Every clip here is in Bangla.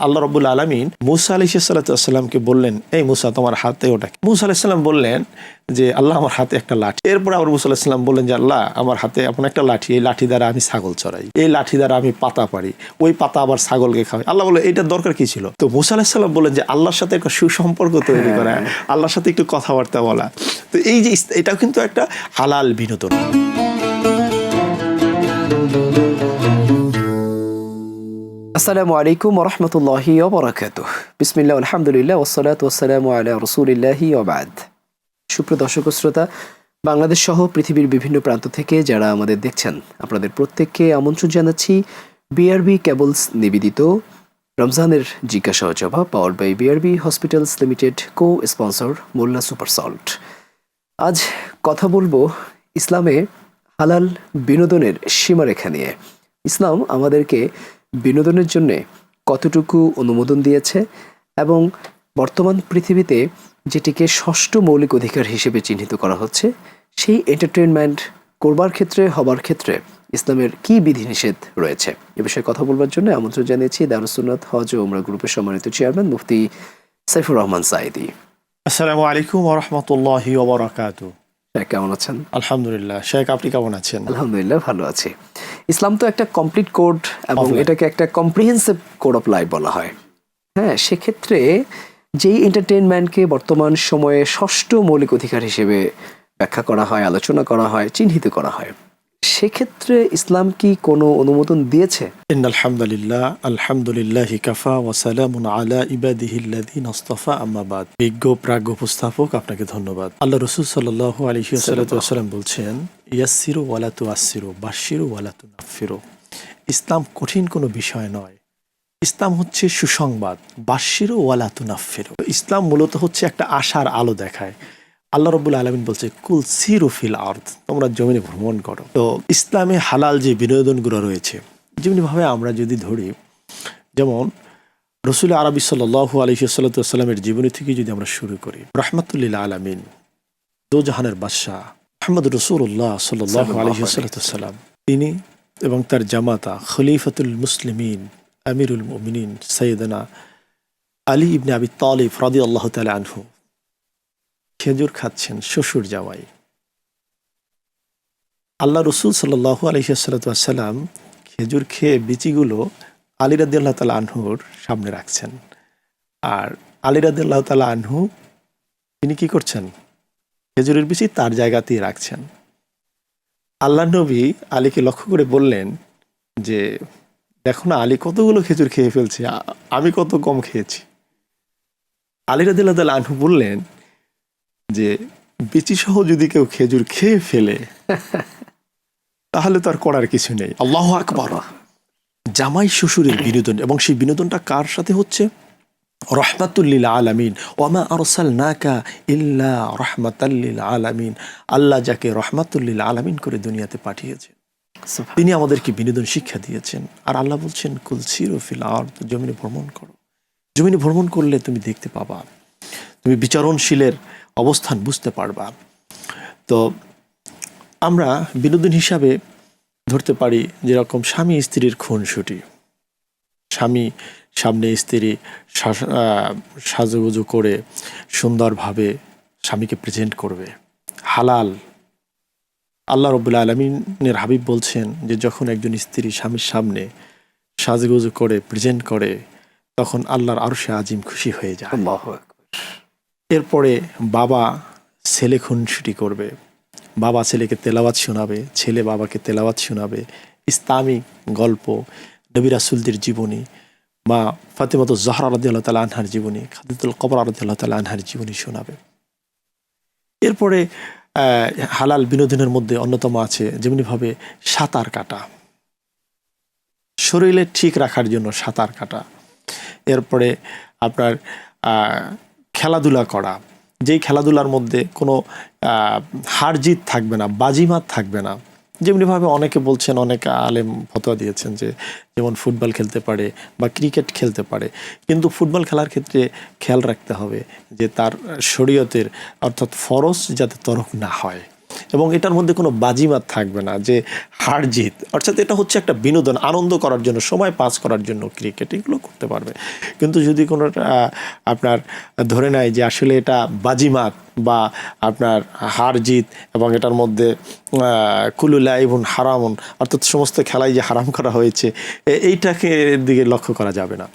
আল্লাহ রাব্বুল আলামিন মুসা আলাইহিস সালাতু ওয়াস সালামকে বললেন, এই মুসা তোমার হাতে ওটা কি? মুসা আলাইহিস সালাম বললেন যে আল্লাহ আমার হাতে একটা লাঠি। এরপর আবার মুসা আলাইহিস সালাম বললেন যে আল্লাহ আমার হাতে এমন একটা লাঠি, এই লাঠি দ্বারা আমি ছাগল চড়াই, এই লাঠি দ্বারা আমি পাতা পারি, ওই পাতা আবার ছাগলকে খাওয়াই। আল্লাহ বলে এইটার দরকার কি ছিল? তো মুসা আলাইহিস সালাম বললেন যে আল্লাহর সাথে একটা সুসম্পর্ক তৈরি করা, আল্লাহর সাথে একটু কথাবার্তা বলা। তো এই যে এটাও কিন্তু একটা হালাল বিনোদন। আসসালামু আলাইকুম ওয়া রাহমাতুল্লাহি ওয়া বারাকাতুহু। বিসমিল্লাহ আলহামদুলিল্লাহ ওয়াসসালাতু ওয়াসসালামু আলা রাসূলিল্লাহি ওয়া বা'দ। সুপ্রিয় দর্শক ও শ্রোতা, বাংলাদেশ সহ পৃথিবীর বিভিন্ন প্রান্ত থেকে যারা আমাদের দেখছেন, আপনাদের প্রত্যেককে আমন্ত্রণ জানাচ্ছি বিআরবি কেবলস নিবেদিত রমজানের জিজ্ঞাসা ও জবাব, power by BRB hospitals limited, co sponsor Molla super salt. আজ কথা বলবো ইসলামে হালাল বিনোদনের সীমারেখা নিয়ে। ইসলাম আমাদেরকে বিনোদনের জন্য কতটুকু অনুমোদন দিয়েছে এবং বর্তমান পৃথিবীতে যেটিকে ষষ্ঠ মৌলিক অধিকার হিসেবে চিহ্নিত করা হচ্ছে, সেই এন্টারটেইনমেন্ট করবার ক্ষেত্রে হবার ক্ষেত্রে ইসলামের কি বিধিনিষেধ রয়েছে, এ বিষয়ে কথা বলবার জন্য আমন্ত্রণ জানিয়েছি দারুস সুন্নাত হজ ও উমরা গ্রুপের সম্মানিত চেয়ারম্যান মুফতি সাইফুর রহমান সাঈদী। আসসালামু আলাইকুম ওয়া রাহমাতুল্লাহি ওয়া বারাকাতুহু। কেমন আছেন? আলহামদুলিল্লাহ। শেখ, আপনি কেমন আছেন? আলহামদুলিল্লাহ ভালো আছি। ইসলাম তো একটা কমপ্লিট কোড এবং এটাকে একটা কম্প্রিহেন্সিভ কোড অফ লাইফ বলা হয়। হ্যাঁ, সেক্ষেত্রে যেই এন্টারটেইনমেন্টকে বর্তমান সময়ে ষষ্ঠ মৌলিক অধিকার হিসেবে ব্যাখ্যা করা হয়, আলোচনা করা হয়, চিহ্নিত করা হয়, সেক্ষেত্রে ইসলাম কি কোনো অনুমোদন দিয়েছে? ইন্নাল হামদুলিল্লাহ, আলহামদুলিল্লাহি কাফা ওয়া সালামুন আলা ইবাদিহিল্লাযিনা ইসতাফা, আম্মা বাদ। বিজ্ঞ প্রাজ্ঞ উপস্থাপক, আপনাকে ধন্যবাদ। আল্লাহ রাসূল সাল্লাল্লাহু আলাইহি ওয়াসাল্লাম বলছেন, ইয়াসসিরু ওয়ালা তুআসসিরু, বাশশিরু ওয়ালা তুনাফফিরু। ইসলাম কঠিন কোনো বিষয় নয়, ইসলাম হচ্ছে সুসংবাদ। বাশশিরু ওয়ালা তুনাফফিরু। ইসলাম মূলত হচ্ছে একটা আশার আলো দেখায়। আল্লাহ রাব্বুল আলামিন বলছে, কুল সিরু ফিল আরদ, তোমরা জমিনে ভ্রমণ করো। তো ইসলামে হালাল যে বিনোদনগুলো রয়েছে, যেমনিভাবে আমরা যদি ধরি, যেমন রসুল আরবি সাল্লাল্লাহু আলাইহি ওয়াসাল্লামের জীবনী থেকে যদি আমরা শুরু করি, রাহমাতুল আলামিন, দো জাহানের বাদশাহ মুহাম্মদ রাসূলুল্লাহ সাল্লাল্লাহু আলাইহি ওয়াসাল্লাম, তিনি এবং তার জামাতা খলিফাতুল মুসলিমিন আমিরুল মুমিনিন সাইয়েদনা আলী ইবনে আবি তালিব রাদিয়াল্লাহু তাআলা আনহু খেজুর খাচ্ছেন, শ্বশুর জামাই। আল্লাহ রসুল সাল্লাল্লাহু আলাইহি ওয়াসাল্লাম খেজুর খেয়ে বিচিগুলো আলী রাদিয়াল্লাহু তাআলা আনহুর সামনে রাখছেন, আর আলী রাদিয়াল্লাহু তাআলা আনহু তিনি কি করছেন? খেজুরের বিচি তার জায়গাতেই রাখছেন। আল্লাহ নবী আলীকে লক্ষ্য করে বললেন যে, দেখো না আলী কতগুলো খেজুর খেয়ে ফেলছে, আমি কত কম খেয়েছি। আলী রাদিয়াল্লাহু তাআলা আনহু বললেন যে, বিচি সহ যদি কেউ খেজুর খেয়ে ফেলে তাহলে তো আর করার কিছু নেই। আল্লাহু আকবার। জামাই শ্বশুরের বিনোদন, এবং সেই বিনোদনটা কার সাথে হচ্ছে? রাহমাতুল লিল আলামিন, ওয়া মা আরসালনাকা ইল্লা রাহমাতাল লিল আলামিন। আল্লাহ যাকে রাহমাতুল লিল আলামিন করে দুনিয়াতে পাঠিয়েছেন, তিনি আমাদেরকে বিনোদন শিক্ষা দিয়েছেন। আর আল্লাহ বলছেন, কুল সিরু ফিল আরদ, জমিনে ভ্রমণ করো। জমিনে ভ্রমণ করলে তুমি দেখতে পাবা, তুমি বিচারণশীলের অবস্থান বুঝতে পারবা। তো আমরা বিনোদন হিসাবে ধরতে পারি যেরকম স্বামী স্ত্রীর খুনসুটি। স্বামী সামনে স্ত্রী সাজুগুজু করে সুন্দরভাবে স্বামীকে প্রেজেন্ট করবে, হালাল। আল্লাহ রাব্বুল আলামিনের হাবিব বলছেন যে, যখন একজন স্ত্রী স্বামীর সামনে সাজুগুজু করে প্রেজেন্ট করে, তখন আল্লাহর আরশে আজিম খুশি হয়ে যায়। এরপরে বাবা ছেলে খুনসুটি করবে, বাবা ছেলেকে তেলাওয়াত শোনাবে, ছেলে বাবাকে তেলাওয়াত শোনাবে, ইসলামিক গল্প, নবী রাসূলদের জীবনী, মা ফাতেমাতুজ জাহরা রাদিয়াল্লাহু তাআলা আনহার জীবনী, খাদিজাতুল কুবরা রাদিয়াল্লাহু তাআলা আনহার জীবনী শোনাবে। এরপরে হালাল বিনোদনের মধ্যে অন্যতম আছে যেমনিভাবে সাঁতার কাটা, শরীরে ঠিক রাখার জন্য সাঁতার কাটা। এরপরে আপনার খেলাধুলা করা, যেই খেলাধুলার মধ্যে কোনো হার জিত থাকবে না, বাজিমাত থাকবে না। যেমনিভাবে অনেকে বলছেন, অনেক আলেম ফতোয়া দিয়েছেন যে, যেমন ফুটবল খেলতে পারে বা ক্রিকেট খেলতে পারে, কিন্তু ফুটবল খেলার ক্ষেত্রে খেয়াল রাখতে হবে যে তার শরীয়তের অর্থাৎ ফরজ যাতে তরক না হয়। এবং এটার মধ্যে কোনো বাজিমাত থাকবে না যে হার জিত, অর্থাৎ এটা হচ্ছে একটা বিনোদন, আনন্দ করার জন্য, সময় পাস করার জন্য ক্রিকেট এগুলো করতে পারবে। কিন্তু যদি কোনো আপনার ধরে নেয় যে আসলে এটা বাজিমাত বা আপনার হার জিত এবং এটার মধ্যে কুলু লাইবুন হারামুন, অর্থাৎ সমস্ত খেলাই যে হারাম করা হয়েছে, এইটাকে দিকে লক্ষ্য করা যাবে না।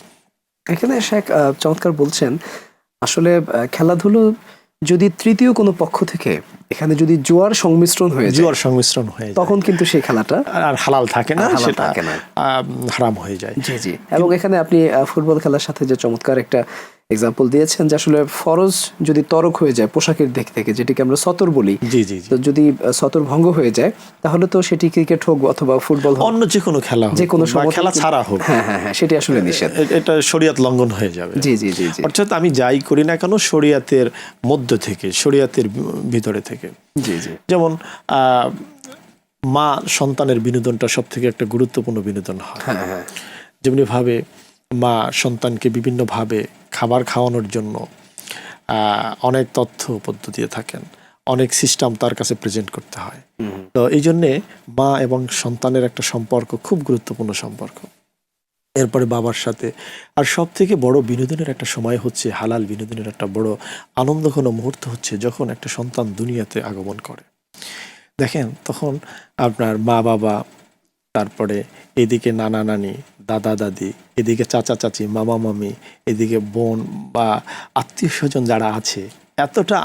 এখানে শেখ চমৎকার বলছেন, আসলে খেলাধুলো যদি তৃতীয় কোনো পক্ষ থেকে এখানে যদি জুয়ার সংমিশ্রণ হয়ে যায় তখন কিন্তু সেই খেলাটা আর হালাল থাকে না, হালাল সেটা থাকে না, হারাম হয়ে যায়। জি জি। এবং এখানে আপনি ফুটবল খেলার সাথে যে চমৎকার একটা এক্সাম্পল দিয়েছেন যে আসলে ফরজ যদি তরক হয়ে যায় পোশাকের দিক থেকে, যেটিকে আমরা সতর বলি, জি জি, তো যদি সতর ভঙ্গ হয়ে যায় তাহলে তো সেটি ক্রিকেট হোক অথবা ফুটবল হোক, অন্য যে কোনো খেলা হোক, যে কোনো খেলা ছাড়া হোক, হ্যাঁ হ্যাঁ হ্যাঁ, সেটি আসলে নিষেধ, এটা শরিয়াত লঙ্ঘন হয়ে যাবে। জি জি জি জি। অর্থাৎ আমি যাই করি না কেন শরিয়াতের মধ্য থেকে, শরিয়াতের ভিতরে থেকে। জি জি। যেমন মা সন্তানের বিনোদনটা সব থেকে একটা গুরুত্বপূর্ণ বিনোদন হয়। হ্যাঁ হ্যাঁ। যেমনি ভাবে মা সন্তানকে বিভিন্নভাবে খাবার খাওয়ানোর জন্য অনেক তথ্য পদ্ধতি থাকেন, অনেক সিস্টেম তার কাছে প্রেজেন্ট করতে হয়। তো এই জন্যে মা এবং সন্তানের একটা সম্পর্ক খুব গুরুত্বপূর্ণ সম্পর্ক। এরপরে বাবার সাথে, আর সব থেকে বড় বিনোদনের একটা সময় হচ্ছে, হালাল বিনোদনের একটা বড় আনন্দঘন মুহূর্ত হচ্ছে যখন একটা সন্তান দুনিয়াতে আগমন করে। দেখেন তখন আপনার মা বাবা, তারপরে এদিকে নানা নানি, দাদা দাদি, এদিকে চাচা চাচি, মামা মামি, এদিকে বোন বা আত্মীয় স্বজন যারা আছে, এতটা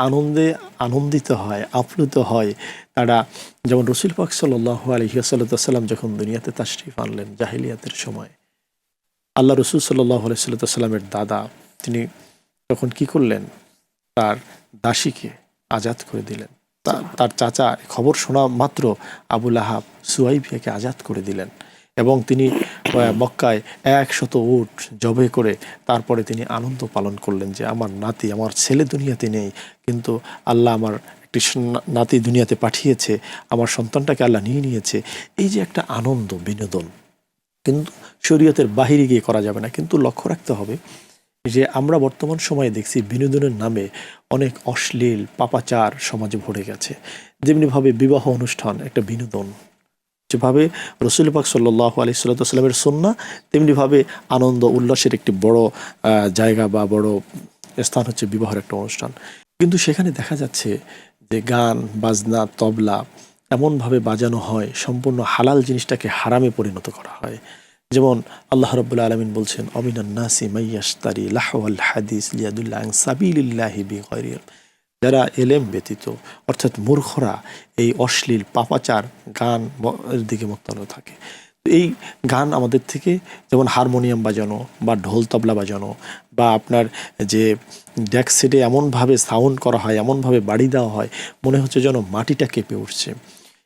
আনন্দিত হয়, আপ্লুত হয় তারা। যেমন রসুল পাক সাল্লাল্লাহু আলাইহি ওয়াসাল্লাম যখন দুনিয়াতে তাশরিফ আনলেন জাহিলিয়াতের সময়, আল্লাহ রসুল সাল্লাল্লাহু আলাইহি ওয়াসাল্লামের দাদা তিনি তখন কি করলেন, তার দাসীকে আজাদ করে দিলেন। তার চাচা খবর শোনা মাত্র আবু লাহাব সুয়াইবিয়াকে আজাদ করে দিলেন এবং তিনি মক্কায় 100 উট জবে করে তারপরে তিনি আনন্দ পালন করলেন যে আমার নাতি, আমার ছেলে দুনিয়াতে নেই, কিন্তু আল্লাহ আমার একটি নাতি দুনিয়াতে পাঠিয়েছে, আমার সন্তানটাকে আল্লাহ নিয়ে নিয়েছে। এই যে একটা আনন্দ বিনোদন, কিন্তু শরীয়তের বাহিরে গিয়ে করা যাবে না। কিন্তু লক্ষ্য রাখতে হবে যে আমরা বর্তমান সময়ে দেখছি বিনোদনের নামে অনেক অশ্লীল পাপাচার সমাজে ভরে গেছে। যেমনিভাবে বিবাহ অনুষ্ঠান একটা বিনোদন, যেভাবে রসুল পাক সাল্লাল্লাহু আলাইহি ওয়াসাল্লামের সুন্নাহ, তেমনিভাবে আনন্দ উল্লাসের একটি বড় জায়গা বা বড় স্থান হচ্ছে বিবাহের একটা অনুষ্ঠান। কিন্তু সেখানে দেখা যাচ্ছে যে গান বাজনা তবলা এমনভাবে বাজানো হয়, সম্পূর্ণ হালাল জিনিসটাকে হারামে পরিণত করা হয়। যেমন আল্লাহ রাব্বুল আলামিন বলছেন, অমিনান নাসি মাইয়াশতারি লাহওয়াল হাদিস লিয়াদুল্লা আন সাবিলিল্লাহি বিগাইরি, যারা এলেম ব্যতীত অর্থাৎ মূর্খরা এই অশ্লীল পাপাচার গান এর দিকে মত্তানো থাকে। এই গান আমাদের থেকে, যেমন হারমোনিয়াম বাজানো বা ঢোল তবলা বাজানো বা আপনার যে ডেক সেটে এমনভাবে সাউন্ড করা হয়, এমনভাবে বাড়ি দেওয়া হয়, মনে হচ্ছে যেন মাটিটা কেঁপে উঠছে,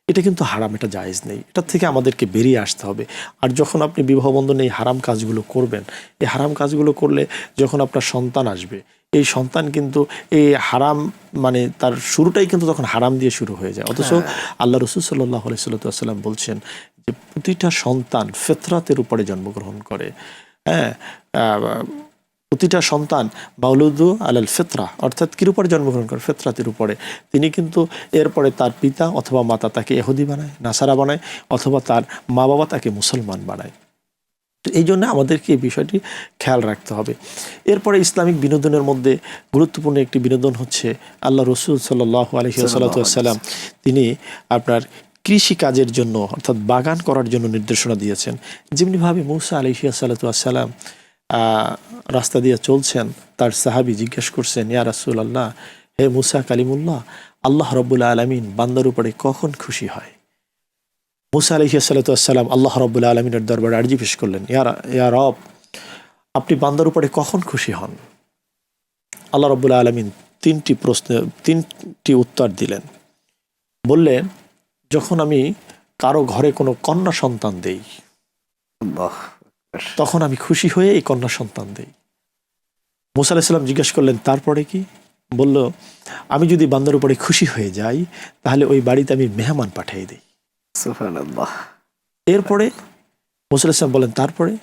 এটা কিন্তু হারাম, এটা জায়েজ নেই। এটার থেকে আমাদেরকে বেরিয়ে আসতে হবে। আর যখন আপনি বিবাহ বন্ধনে এই হারাম কাজগুলো করবেন, এই হারাম কাজগুলো করলে যখন আপনার সন্তান আসবে, এই সন্তান কিন্তু এই হারাম মানে তার শুরুটাই কিন্তু তখন হারাম দিয়ে শুরু হয়ে যায়। অথচ আল্লাহ রসুল সাল্লাল্লাহু আলাইহি ওয়াসাল্লাম বলছেন যে প্রতিটা সন্তান ফিতরাতের উপরে জন্মগ্রহণ করে। হ্যাঁ, প্রতিটা সন্তান মাউলুদু আলাল ফিতরা, অর্থাৎ কির উপরে জন্মগ্রহণ করে, ফিতরাতের উপরে। তিনি কিন্তু এরপরে তার পিতা অথবা মাতা তাকে ইহুদি বানায়, নাসারা বানায়, অথবা তার মা বাবা তাকে মুসলমান বানায়। তো এই জন্য আমাদেরকে এই বিষয়টি খেয়াল রাখতে হবে। এরপরে ইসলামিক বিনোদনের মধ্যে গুরুত্বপূর্ণ একটি বিনোদন হচ্ছে আল্লাহ রসুল সাল্লাল্লাহু আলাইহি ওয়াসাল্লাম তিনি আপনার কৃষি কাজের জন্য অর্থাৎ বাগান করার জন্য নির্দেশনা দিয়েছেন। যেমনিভাবে মূসা আলাইহি সাল্লাম রাস্তা দিয়ে চলছেন, তার সাহাবী জিজ্ঞেস করছেন, ইয়া রাসূলুল্লাহ, হে মূসা কালিমুল্লাহ, আল্লাহ রাব্বুল আলামিন বান্দার উপরে কখন খুশি হয়? মূসা আলাইহিস সালাম আল্লাহ রাব্বুল আলামিনের দরবারে আরজি পেশ করলেন, ইয়া রব, আপনি বান্দার উপরে কখন খুশি হন? আল্লাহ রাব্বুল আলামিন তিনটি উত্তর দিলেন। বললেন, যখন আমি কারো ঘরে কোনো কন্যা সন্তান দেই, তখন আমি খুশি হয়ে এই কন্যা সন্তান দেই। মূসা আলাইহিস সালাম জিজ্ঞেস করলেন, তারপরে কি? বলল, আমি যদি বান্দার উপরে খুশি হয়ে যাই তাহলে ওই বাড়িতে আমি মেহমান পাঠিয়ে দিই। সুবহানাল্লাহ। এরপরে মূসা আলাইহিস সালাম বলেন, তারপরে?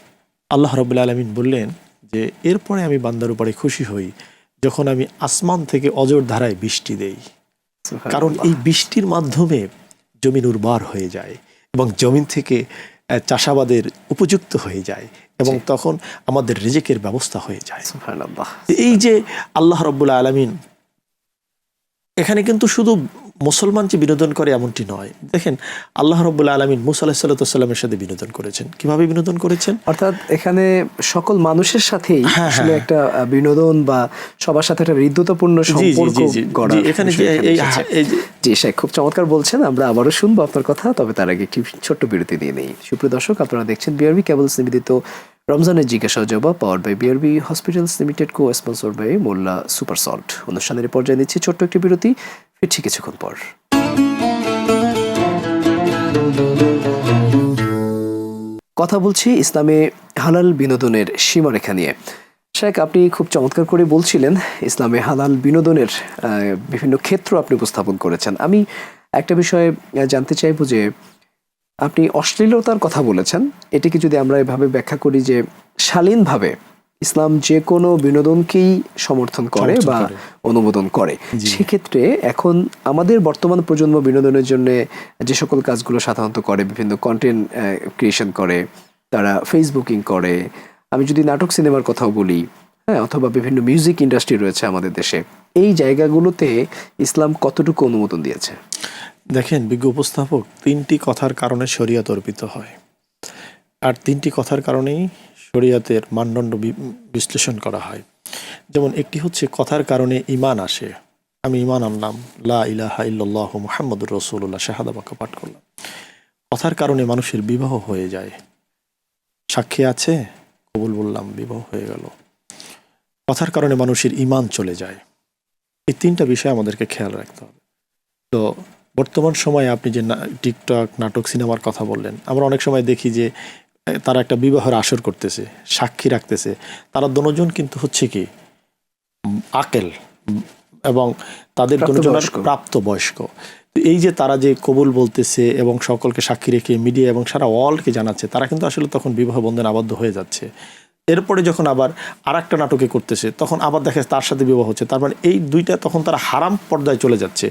আল্লাহ রাব্বুল আলামিন বললেন যে এরপরে আমি বান্দার উপরে খুশি হই যখন আমি আসমান থেকে অজর ধারায় বৃষ্টি দেই। কারণ এই বৃষ্টির মাধ্যমে জমিন উর্বর হয়ে যায় এবং জমিন থেকে চাষাবাদের উপযুক্ত হয়ে যায় এবং তখন আমাদের রিজিকের ব্যবস্থা হয়ে যায়। সুবহানাল্লাহ। এই যে আল্লাহ রাব্বুল আলামিন এখানে কিন্তু শুধু মুসলমান যে বিনোদন করে এমনটি নয়। দেখেন আল্লাহ রাব্বুল আলামিন মুসা আলাইহিস সালামের সাথে বিনোদন করেছেন। কিভাবে বিনোদন করেছেন? অর্থাৎ এখানে সকল মানুষের সাথেই আসলে একটা বিনোদন বা সবার সাথে একটা হৃদ্যতাপূর্ণ সম্পর্ক গড়া। এখানে জি শেখ খুব চমৎকার বলছেন। আমরা আবারও শুনবো আপনার কথা, তবে তার আগে একটি ছোট্ট বিরতি নিয়ে নেই। সুপ্রিয় দর্শক, আপনারা দেখছেন বিআরবি কেবলস নিবেদিত রমজানের জিজ্ঞাসা জবাব, powered by BRB hospitals limited, co sponsor by Molla super salt. অনুষ্ঠানের পর্যায়ে নিচ্ছি ছোট্ট একটি বিরতি, ফিরছি কিছুক্ষণ পর। কথা বলছি ইসলামে হালাল বিনোদনের সীমারেখা নিয়ে। শেখ, আপনি খুব চমৎকার করে বলছিলেন ইসলামে হালাল বিনোদনের বিভিন্ন ক্ষেত্র আপনি উপস্থাপন করেছেন। আমি একটা বিষয়ে জানতে চাইবো যে আপনি অশ্লীলতার কথা বলেছেন, এটিকে যদি আমরা এভাবে ব্যাখ্যা করি যে শালীনভাবে ইসলাম যে কোনো বিনোদনকেই সমর্থন করে বা অনুমোদন করে, সেক্ষেত্রে এখন আমাদের বর্তমান প্রজন্ম বিনোদনের জন্য যে সকল কাজগুলো সাধারণত করে, বিভিন্ন কন্টেন্ট ক্রিয়েশন করে, তারা ফেসবুকিং করে, আমি যদি নাটক সিনেমার কথাও বলি, হ্যাঁ, অথবা বিভিন্ন মিউজিক ইন্ডাস্ট্রি রয়েছে আমাদের দেশে, এই জায়গাগুলোতে ইসলাম কতটুকু অনুমোদন দিয়েছে? দেখেন বিজ্ঞ উপস্থাপক, 3টি কথার কারণে শরিয়ত অর্পিত হয়, আর 3টি কথার কারণেই শরিয়তের মানদণ্ড বিশ্লেষণ করা হয়। যেমন একটি হচ্ছে কথার কারণে ঈমান আসে, আমি ঈমান আনলাম, লা ইলাহা ইল্লাল্লাহু মুহাম্মাদুর রাসূলুল্লাহ, শাহাদা বাক্য পাঠ করলাম। কথার কারণে মানুষের বিবাহ হয়ে যায়, সাক্ষী আছে, কবুল বললাম, বিবাহ হয়ে গেল। কথার কারণে মানুষের ঈমান চলে যায়। এই 3টা বিষয় আমাদেরকে খেয়াল রাখতে হবে। তো বর্তমান সময়ে আপনি যে টিকটক, নাটক, সিনেমার কথা বললেন, আমরা অনেক সময় দেখি যে তারা একটা বিবাহের আসর করতেছে, সাক্ষী রাখতেছে, তারা দুজন কিন্তু হচ্ছে কি আকেল এবং তাদের দুজনের প্রাপ্ত বয়স্ক। এই যে তারা যে কবুল বলতেছে এবং সকলকে সাক্ষী রেখে মিডিয়া এবং সারা ওয়ার্ল্ডকে জানাচ্ছে, তারা কিন্তু আসলে তখন বিবাহ বন্ধনে আবদ্ধ হয়ে যাচ্ছে। এরপরে যখন আবার আর একটা নাটকে করতেছে, তখন আবার দেখে তার সাথে বিবাহ হচ্ছে, তার মানে এই দুইটা তখন তারা হারাম পর্দায় চলে যাচ্ছে।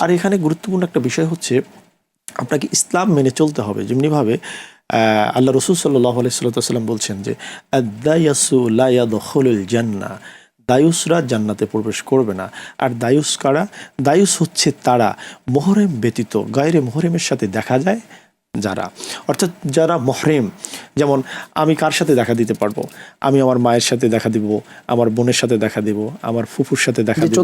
আর এখানে গুরুত্বপূর্ণ একটা বিষয় হচ্ছে আপনাকে ইসলাম মেনে চলতে হবে। যেমনিভাবে আল্লাহ রসুল সাল্লাল্লাহু আলাইহি ওয়াসাল্লাম বলছেন যে আদ-দায়াসু লা ইয়াদখুলুল জান্নাহ, দায়ুসরা জান্নাতে প্রবেশ করবে না। আর দায়ুস কারা? দায়ুস হচ্ছে তারা মুহরম ব্যতীত গায়রে মুহরমের সাথে দেখা যায় যারা, অর্থাৎ যারা মুহরিম। যেমন আমি কার সাথে দেখা দিতে পারবো? আমি আমার মায়ের সাথে দেখা দিব, আমার বোনের সাথে দেখা দিব, আমার ফুফুর সাথে দেখা দিব,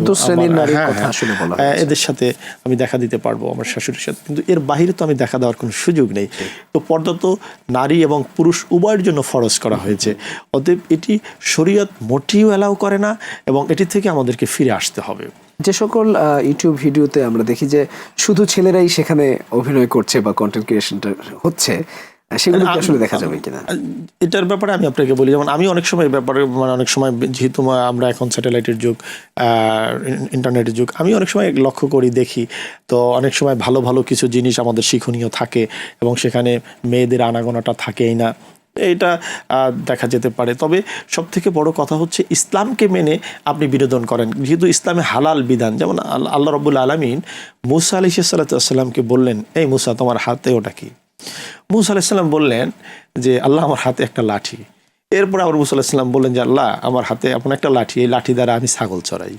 এদের সাথে আমি দেখা দিতে পারবো, আমার শাশুড়ির সাথে, কিন্তু এর বাহিরে তো আমি দেখা দেওয়ার কোনো সুযোগ নেই। তো পর্দা তো নারী এবং পুরুষ উভয়ের জন্য ফরজ করা হয়েছে। অতএব এটি শরীয়ত মোটেও অ্যালাউ করে না এবং এটি থেকে আমাদেরকে ফিরে আসতে হবে। যে সকল ইউটিউব ভিডিওতে আমরা দেখি যে শুধু ছেলেরাই সেখানে অভিনয় করছে বা কন্টেন্ট ক্রিয়েশনটা হচ্ছে, সেগুলো কি আসলে দেখা যাবে কিনা? এটার ব্যাপারে আমি আপনাকে বলি, যেমন আমি অনেক সময় ব্যাপারে অনেক সময়, যেহেতু আমরা এখন স্যাটেলাইটের যুগ, ইন্টারনেটের যুগ, আমি অনেক সময় লক্ষ্য করি, দেখি, তো অনেক সময় ভালো ভালো কিছু জিনিস আমাদের শিক্ষণীয় থাকে এবং সেখানে মেয়েদের আনাগোনাটা থাকেই না, এটা দেখা যেতে পারে। তবে সবথেকে বড় কথা হচ্ছে ইসলামকে মেনে আপনি বিনোদন করেন, যেহেতু ইসলামে হালাল বিধান। যেমন আল্লাহ রাব্বুল আলামিন মুসা আলাইহিস সালামকে বললেন, এই মুসা, তোমার হাতে ওটা কি? মুসা আলাইহিস সালাম বললেন যে আল্লাহ, আমার হাতে একটা লাঠি। এরপর আবার মুসা আলাইহিস সালাম বললেন যে আল্লাহ, আমার হাতে এমন একটা লাঠি, এই লাঠি দ্বারা আমি ছাগল চড়াই,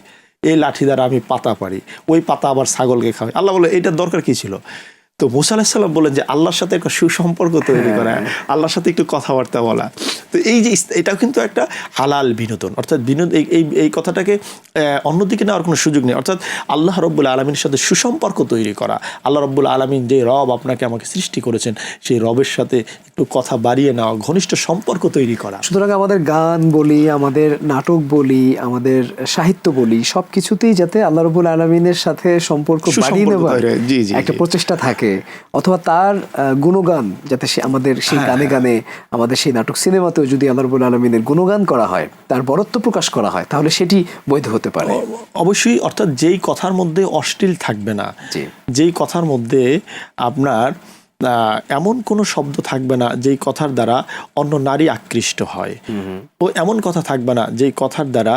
এই লাঠি দ্বারা আমি পাতা পারি, ওই পাতা আবার ছাগলকে খাওয়াই। আল্লাহ বলে, এইটার দরকার কি ছিল? তো মুসা আলাইহিস সালাম বললেন যে আল্লাহর সাথে একটা সুসম্পর্ক তৈরি করা, আল্লাহর সাথে একটু কথাবার্তা বলা। তো এই যে এটাও কিন্তু একটা হালাল বিনোদন, অর্থাৎ এই কথাটাকে অন্যদিকে নেওয়ার কোনো সুযোগ নেই। অর্থাৎ আল্লাহ রব্বুল আলমীর সাথে সুসম্পর্ক তৈরি করা, আল্লাহ রব্বুল আলমিন যে রব আপনাকে আমাকে সৃষ্টি করেছেন, সেই রবের সাথে একটু কথা বাড়িয়ে নেওয়া, ঘনিষ্ঠ সম্পর্ক তৈরি করা। সুতরাং আমাদের গান বলি, আমাদের নাটক বলি, আমাদের সাহিত্য বলি, সব কিছুতেই যাতে আল্লাহ রব্বুল আলমিনের সাথে সম্পর্ক বাড়িয়ে নেওয়ার একটা প্রচেষ্টা থাকে, অথবা তার গুণগান যাতে আমাদের সেই গানে গানে, আমাদের সেই নাটক সিনেমাতেও যদি আল্লাহ রাব্বুল আলামিনের গুণগান করা হয়, তার বরত্ব প্রকাশ করা হয়, তাহলে সেটি বৈধ হতে পারে অবশ্যই। অর্থাৎ যেই কথার মধ্যে অশ্লীল থাকবে না, যেই কথার মধ্যে আপনার এমন কোনো শব্দ থাকবে না যেই কথার দ্বারা অন্য নারী আকৃষ্ট হয়, ও এমন কথা থাকবে না যেই কথার দ্বারা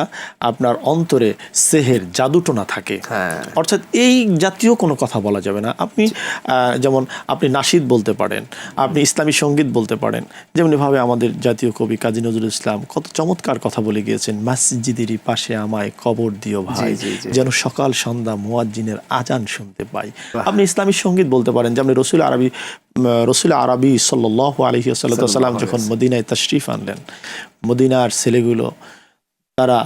আপনার অন্তরে সেহের জাদুটোনা থাকে। অর্থাৎ এই জাতীয় কোনো কথা বলা যাবে না। আপনি যেমন আপনি নাশিদ বলতে পারেন, আপনি ইসলামী সঙ্গীত বলতে পারেন, যেমনিভাবে আমাদের জাতীয় কবি কাজী নজরুল ইসলাম কত চমৎকার কথা বলে গিয়েছেন, মসজিদেরই পাশে আমায় কবর দিও ভাই, যেন সকাল সন্ধ্যা মুয়াজ্জিনের আজান শুনতে পাই। আপনি ইসলামী সঙ্গীত বলতে পারেন, যেমন রসুল আরবি সাল্লাল্লাহু আলাইহি ওয়াসাল্লাম যখন মদিনায় তাশরিফ আনলেন, মদিনার ছেলেগুলো তারা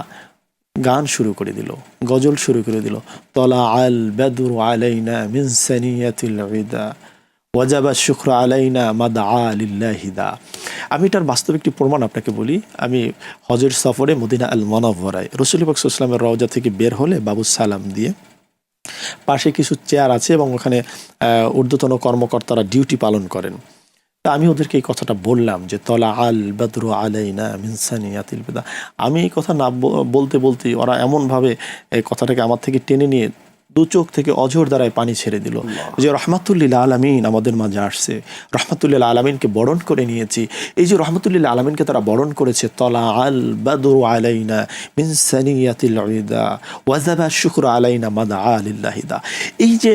গান শুরু করে দিল, গজল শুরু করে দিল, তলা আল বাদরু আলাইনা মিন সানিয়াতিল ইদা ওয়াজাবা শুকরু আলাইনা মাদআ লিল্লাহি দা। আমি এটার বাস্তব একটি প্রমাণ আপনাকে বলি। আমি হজের সফরে মদিনা আল মুনাওয়ারায় রাসূল পাক সাল্লাল্লাহু আলাইহি ওয়াসাল্লামের রওজা থেকে বের হলে বাবু সালাম দিয়ে পাশে কিছু চেয়ার আছে এবং ওখানে ঊর্ধ্বতন কর্মকর্তারা ডিউটি পালন করেন। তা আমি ওদেরকে এই কথাটা বললাম যে তলা আল বাদরু আলাইনা মিন সানিয়াতিল বিদা। আমি এই কথা না বলতে বলতেই ওরা এমনভাবে এই কথাটাকে আমার থেকে টেনে নিয়ে দু চোখ থেকে অঝোর দ্বারায় পানি ছেড়ে দিল যে রহমাতুল্লিল আলামিন আমাদের মাঝে আসছে, রহমাতুল্লিল আলামিনকে বরণ করে নিয়েছি। এই যে রহমাতুল্লিল আলামিনকে তারা বরণ করেছে, তলা আল বাদরু আলাইনা মিন সানিয়াতিল ইদা ওয়াজাবা শুকরু আলাইনা মাদআ লিল্লাহি দা। এই যে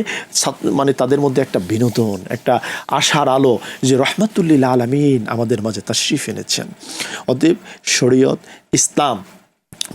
মানে তাদের মধ্যে একটা বিনোদন, একটা আশার আলো যে রহমাতুল্লিল আলামিন আমাদের মাঝে তাশরিফ এনেছেন। অতএব শরীয়ত ইসলাম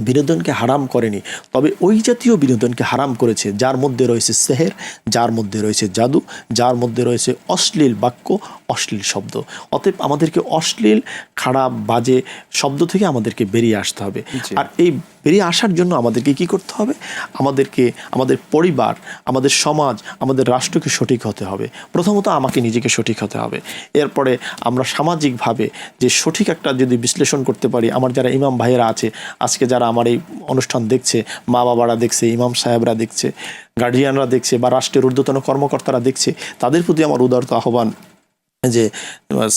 বিনোদনকে হারাম করেনি, তবে ওই জাতীয় বিনোদনকে হারাম করেছে যার মধ্যে রয়েছে সেহের, যার মধ্যে রয়েছে জাদু, যার মধ্যে রয়েছে অশ্লীল বাক্য, অশ্লীল শব্দ। অতএব আমাদেরকে অশ্লীল, খারাপ, বাজে শব্দ থেকে আমাদেরকে বেরিয়ে আসতে হবে। আর এই বেরিয়ে আসার জন্য আমাদেরকে কি করতে হবে? আমাদেরকে আমাদের পরিবার, আমাদের সমাজ, আমাদের রাষ্ট্রকে সঠিক হতে হবে। প্রথমত আমাকে নিজেকে সঠিক হতে হবে। এরপরে আমরা সামাজিকভাবে যে সঠিক একটা যদি বিশ্লেষণ করতে পারি, আমার যারা ইমাম ভাইয়েরা আছে, আজকে যারা আমার এই অনুষ্ঠান দেখছে, মা বাবারা দেখছে, ইমাম সাহেবরা দেখছে, গার্জিয়ানরা দেখছে, বা রাষ্ট্রের ঊর্ধ্বতন কর্মকর্তারা দেখছে, তাদের প্রতি আমার উদারত আহ্বান যে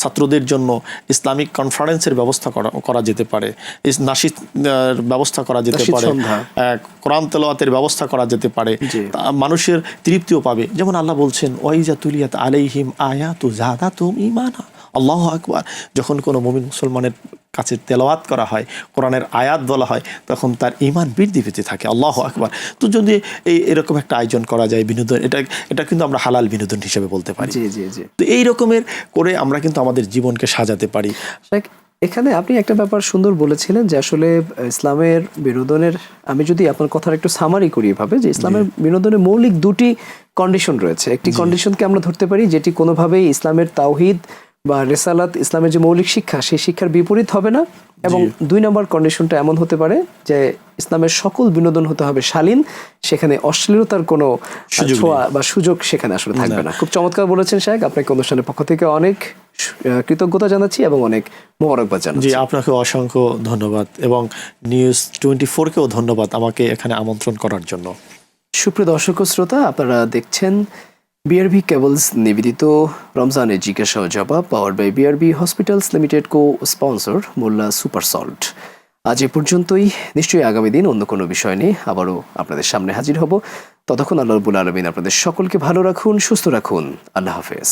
ছাত্রদের জন্য ইসলামিক কনফারেন্সের ব্যবস্থা করা যেতে পারে, নাশিদ ব্যবস্থা করা যেতে পারে, কোরআন তেলাওয়াতের ব্যবস্থা করা যেতে পারে, মানুষের তৃপ্তিও পাবে। যেমন আল্লাহ বলছেন ওয়াইজা তুলিয়াত আলাইহিম আয়াতু যাদাতুহুম ঈমানা। আল্লাহু আকবার। যখন কোনো মুমিন মুসলমানের কাছে তেলাওয়াত করা হয়, কোরআনের আয়াত বলা হয়, তখন তার ঈমান বৃদ্ধি পেতে থাকে। আল্লাহু আকবার। তো যদি এরকম একটা আয়োজন করা যায় বিনোদন, এটা কিন্তু আমরা হালাল বিনোদন হিসেবে বলতে পারি। তো এই রকমের করে আমরা কিন্তু আমাদের জীবনকে সাজাতে পারি। এখানে আপনি একটা ব্যাপার সুন্দর বলেছিলেন যে আসলে ইসলামের বিনোদনের, আমি যদি আপনার কথার একটু সামারি করি এভাবে, যে ইসলামের বিনোদনের মৌলিক দুটি কন্ডিশন রয়েছে। একটি কন্ডিশনকে আমরা ধরতে পারি যেটি কোনোভাবেই ইসলামের তাওহীদ বা রেসালাত, ইসলামের যে মৌলিক শিক্ষা, সেই শিক্ষার বিপরীত হবে না। এবং দুই নম্বর কন্ডিশনটা এমন হতে পারে যে ইসলামের সকল বিনোদন হতে হবে শালীন, সেখানে অশ্লীলতার কোনো ছোঁয়া বা সুযোগ সেখানে আসলে থাকবে না। খুব চমৎকার বলেছেন শাহেখ, আপনাকে অনুষ্ঠানের পক্ষ থেকে অনেক কৃতজ্ঞতা জানাচ্ছি এবং অনেক মোবারকবাদ জানাচ্ছি। জি, আপনাকে অসংখ্য ধন্যবাদ এবং নিউজ 24-কেও ধন্যবাদ আমাকে এখানে আমন্ত্রণ করার জন্য। সুপ্রিয় দর্শক ও শ্রোতা, আপনারা দেখছেন বিআরবি কেবলস নিবেদিত রমজানের জিজ্ঞাসা ও জবাব, power by BRB hospitals limited, co sponsor Molla super salt. আজ এ পর্যন্তই। নিশ্চয়ই আগামী দিন অন্য কোনো বিষয় নিয়ে আবারও আপনাদের সামনে হাজির হব। ততক্ষণ আল্লাহ রাব্বুল আলামিন আপনাদের সকলকে ভালো রাখুন, সুস্থ রাখুন। আল্লাহ হাফেজ।